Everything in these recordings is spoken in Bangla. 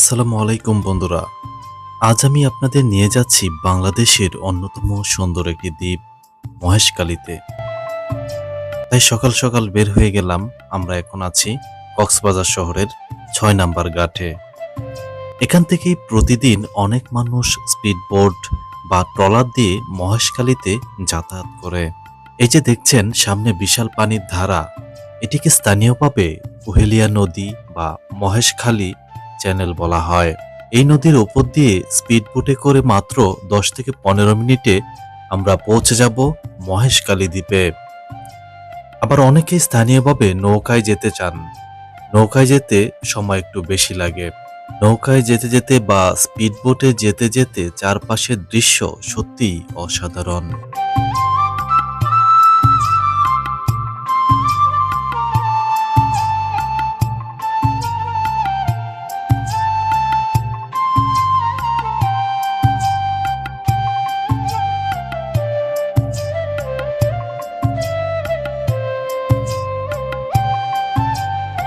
আসসালামু আলাইকুম বন্ধুরা। আজ আমি আপনাদের নিয়ে যাচ্ছি বাংলাদেশের অন্যতম সুন্দর একটি দ্বীপ মহেশখালীতে। তাই সকাল সকাল বের হয়ে গেলাম। আমরা এখন আছি কক্সবাজার শহরের ৬ নাম্বার ঘাটে। এখান থেকেই প্রতিদিন অনেক মানুষ স্পিডবোট বা ট্রলার দিয়ে মহেশখালীতে যাতায়াত করে। এই যে দেখছেন সামনে বিশাল পানির ধারা, এটিকে স্থানীয়ভাবে কুহেলিয়া নদী বা মহেশখালী চ্যানেল বলা হয়। এই নদীর উপর দিয়ে স্পিডবোটে করে মাত্র ১০ থেকে ১৫ মিনিটে আমরা পৌঁছে যাব মহেশখালী দ্বীপে। আবার অনেকেই স্থানীয়ভাবে নৌকায় যেতে চান। নৌকায় যেতে সময় একটু বেশি লাগে। নৌকায় যেতে যেতে বা স্পিডবোটে যেতে যেতে চারপাশের দৃশ্য সত্যিই অসাধারণ।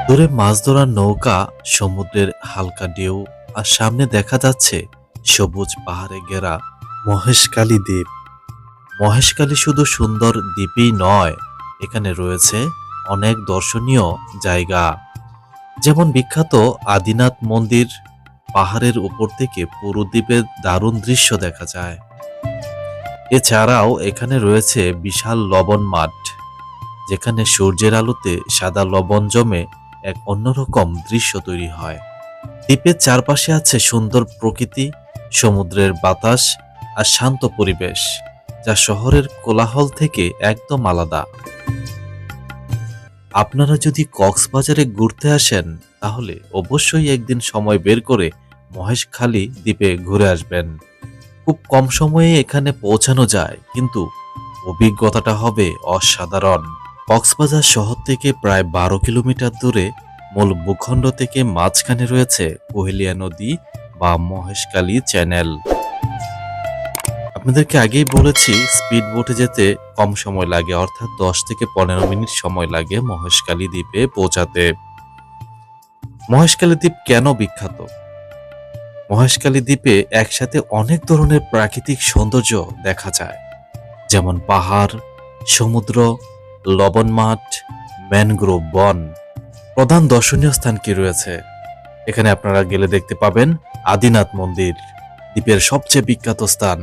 দূরে মাছ ধরার নৌকা, সমুদ্রের হালকা ঢেউ, আর সামনে দেখা যাচ্ছে সবুজ পাহাড়ে ঘেরা মহেশখালী দ্বীপ। মহেশখালী শুধু সুন্দর দ্বীপই নয়, এখানে রয়েছে অনেক দর্শনীয় জায়গা, যেমন বিখ্যাত আদিনাথ মন্দির। পাহাড়ের উপর থেকে পুরো দ্বীপের দারুণ দৃশ্য দেখা যায়। এছাড়াও এখানে রয়েছে বিশাল লবণ মাঠ, যেখানে সূর্যের আলোতে সাদা লবণ জমে এক অন্যরকম দৃশ্য তৈরি হয়। দ্বীপের চারপাশে আছে সুন্দর প্রকৃতি, সমুদ্রের বাতাস আর শান্ত পরিবেশ, যা শহরের কোলাহল থেকে একদম আলাদা। আপনারা যদি কক্সবাজারে ঘুরতে আসেন, তাহলে অবশ্যই একদিন সময় বের করে মহেশখালী দ্বীপে ঘুরে আসবেন। খুব কম সময়ে এখানে পৌঁছানো যায়, কিন্তু অভিজ্ঞতাটা হবে অসাধারণ। কক্সবাজার শহর থেকে প্রায় ১২ কিলোমিটার দূরে মূল ভূখণ্ড থেকে মাঝখানে রয়েছে কুহেলিয়া নদী বা মহেশখালী চ্যানেল। আপনাদেরকে আগেই বলেছি স্পিড বোটে যেতে কম সময় লাগে, অর্থাৎ ১০ থেকে ১৫ মিনিট সময় লাগে মহেশখালী দ্বীপে পৌঁছাতে। মহেশখালী দ্বীপ কেন বিখ্যাত? মহেশখালী দ্বীপে একসাথে অনেক ধরনের প্রাকৃতিক সৌন্দর্য দেখা যায়, যেমন পাহাড়, সমুদ্র, লবণ মাঠ, ম্যানগ্রোভ বন। প্রধান দর্শনীয় স্থান কি রয়েছে? এখানে আপনারা গেলে দেখতে পাবেন আদিনাথ মন্দির, দ্বীপের সবচেয়ে বিখ্যাত স্থান,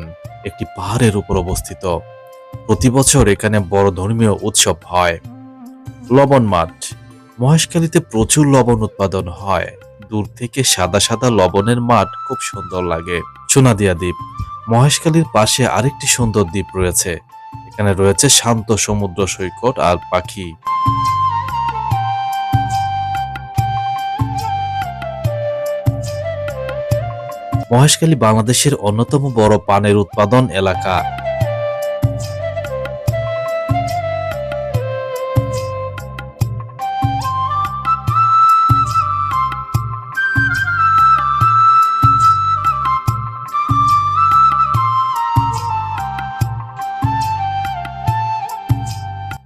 একটি পাহাড়ের উপর অবস্থিত। প্রতি বছর এখানে বড় ধর্মীয় উৎসব হয়। লবণ মাঠ, মহেশখালীতে প্রচুর লবণ উৎপাদন হয়। দূর থেকে সাদা সাদা লবণের মাঠ খুব সুন্দর লাগে। সোনাদিয়া দ্বীপ, মহেশখালীর পাশে আরেকটি সুন্দর দ্বীপ রয়েছে। এখানে রয়েছে শান্ত সমুদ্র সৈকত আর পাখি। মহেশখালী বাংলাদেশের অন্যতম বড় পানের উৎপাদন এলাকা।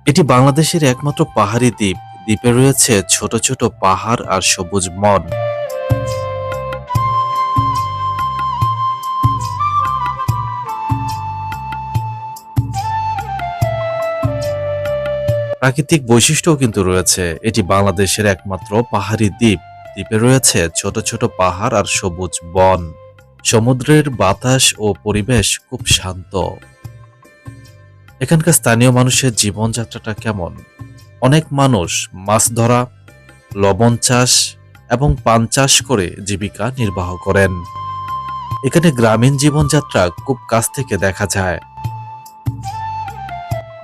এটি বাংলাদেশের একমাত্র পাহাড়ি দ্বীপ। দ্বীপে রয়েছে ছোট ছোট পাহাড় আর সবুজ বন। প্রাকৃতিক বৈশিষ্ট্যও কিন্তু রয়েছে। এটি বাংলাদেশের একমাত্র পাহাড়ি দ্বীপ। দ্বীপে রয়েছে ছোট ছোট পাহাড় আর সবুজ বন। সমুদ্রের বাতাস ও পরিবেশ খুব শান্ত। এখানকার স্থানীয় মানুষের জীবনযাত্রাটা কেমন? অনেক মানুষ মাছ ধরা, লবণ চাষ এবং পান চাষ করে জীবিকা নির্বাহ করেন। এখানে গ্রামীণ জীবনযাত্রা খুব কাছ থেকে দেখা যায়।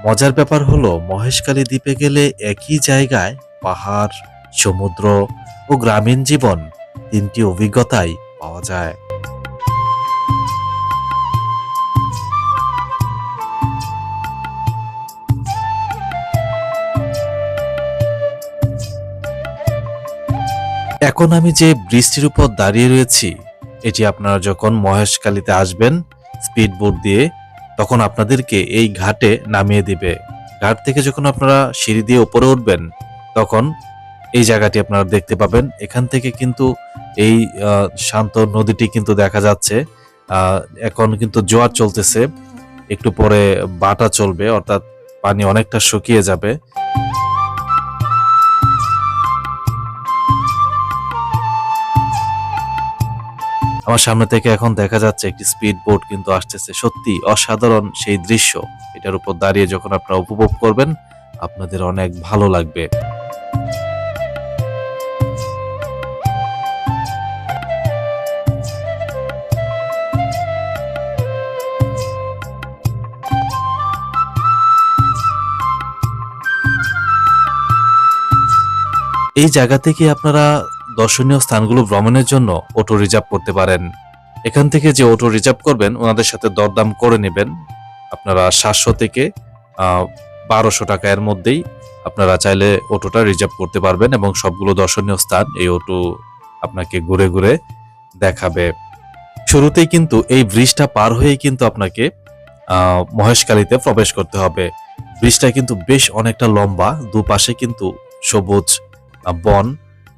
মজার ব্যাপার হলো, মহেশখালী দ্বীপে গেলে একই জায়গায় পাহাড়, সমুদ্র ও গ্রামীণ জীবন তিনটি অভিজ্ঞতাই পাওয়া যায়। এখন আমি যে ব্রিজটির উপর দাঁড়িয়ে রয়েছি, এটি আপনারা যখন মহেশখালীতে আসবেন স্পিডবোট দিয়ে, তখন আপনাদেরকে এই ঘাটে নামিয়ে দিবে। ঘাট থেকে যখন আপনারা সিঁড়ি দিয়ে উপরে উঠবেন, তখন এই জায়গাটি আপনারা দেখতে পাবেন। এখান থেকে কিন্তু এই শান্ত নদীটি কিন্তু দেখা যাচ্ছে। এখন কিন্তু জোয়ার চলতেছে, একটু পরে বাটা চলবে, অর্থাৎ পানি অনেকটা শুকিয়ে যাবে। আমার সামনে থেকে এখন দেখা যাচ্ছে একটি স্পিড বোট কিন্তু আসতেছে। সত্যি অসাধারণ সেই দৃশ্য। এটার উপর দাঁড়িয়ে যখন আপনারা উপভোগ করবেন, আপনাদের অনেক ভালো লাগবে। এই জায়গা থেকে আপনারা দর্শনীয় স্থানগুলো ভ্রমণের জন্য অটো রিজার্ভ করতে পারেন। এখান থেকে যে অটো রিজার্ভ করবেন ওনাদের সাথে দরদাম করে নেবেন। আপনারা 700 থেকে 1200 টাকা এর মধ্যেই আপনারা চাইলে অটোটা রিজার্ভ করতে পারবেন এবং সবগুলো দর্শনীয় স্থান এই অটো আপনাকে ঘুরে ঘুরে দেখাবে। শুরুতেই কিন্তু এই ব্রিজটা পার হয়েই কিন্তু আপনাকে মহেশখালীতে প্রবেশ করতে হবে। ব্রিজটা কিন্তু বেশ অনেকটা লম্বা, দুপাশে কিন্তু সবুজ বন,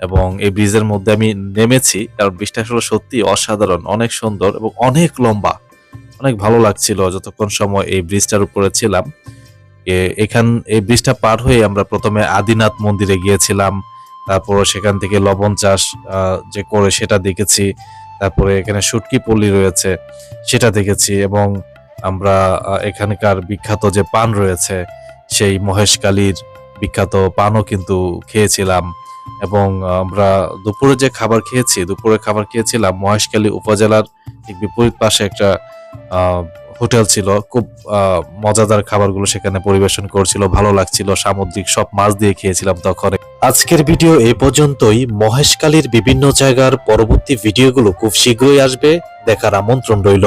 এবং এই ব্রিজের মধ্যে আমি নেমেছি কারণ ব্রিজটা আসলে সত্যি অসাধারণ, অনেক সুন্দর এবং অনেক লম্বা। অনেক ভালো লাগছিল যতক্ষণ সময় এই ব্রিজটার উপরে ছিলাম। এই ব্রিজটা পার হয়ে আমরা প্রথমে আদিনাথ মন্দিরে গিয়েছিলাম, তারপর সেখান থেকে লবণ চাষ যে করে সেটা দেখেছি, তারপরে এখানে শুটকি পল্লী রয়েছে সেটা দেখেছি, এবং আমরা এখানকার বিখ্যাত যে পান রয়েছে সেই মহেশখালীর বিখ্যাত পানও কিন্তু খেয়েছিলাম। এবং আমরা দুপুরে যে খাবার খেয়েছি, দুপুরে খাবার খেয়েছিলাম মহেশখালী উপজেলার ঠিক বিপরীত পাশে একটা হোটেল ছিল। খুব মজাদার খাবারগুলো সেখানে পরিবেশন করছিল, ভালো লাগছিল। সামুদ্রিক সব মাছ দিয়ে খেয়েছিলাম তখন। আজকের ভিডিও এই পর্যন্তই। মহেশখালীর বিভিন্ন জায়গার পরবর্তী ভিডিওগুলো খুব শীঘ্রই আসবে, দেখার আমন্ত্রণ রইল।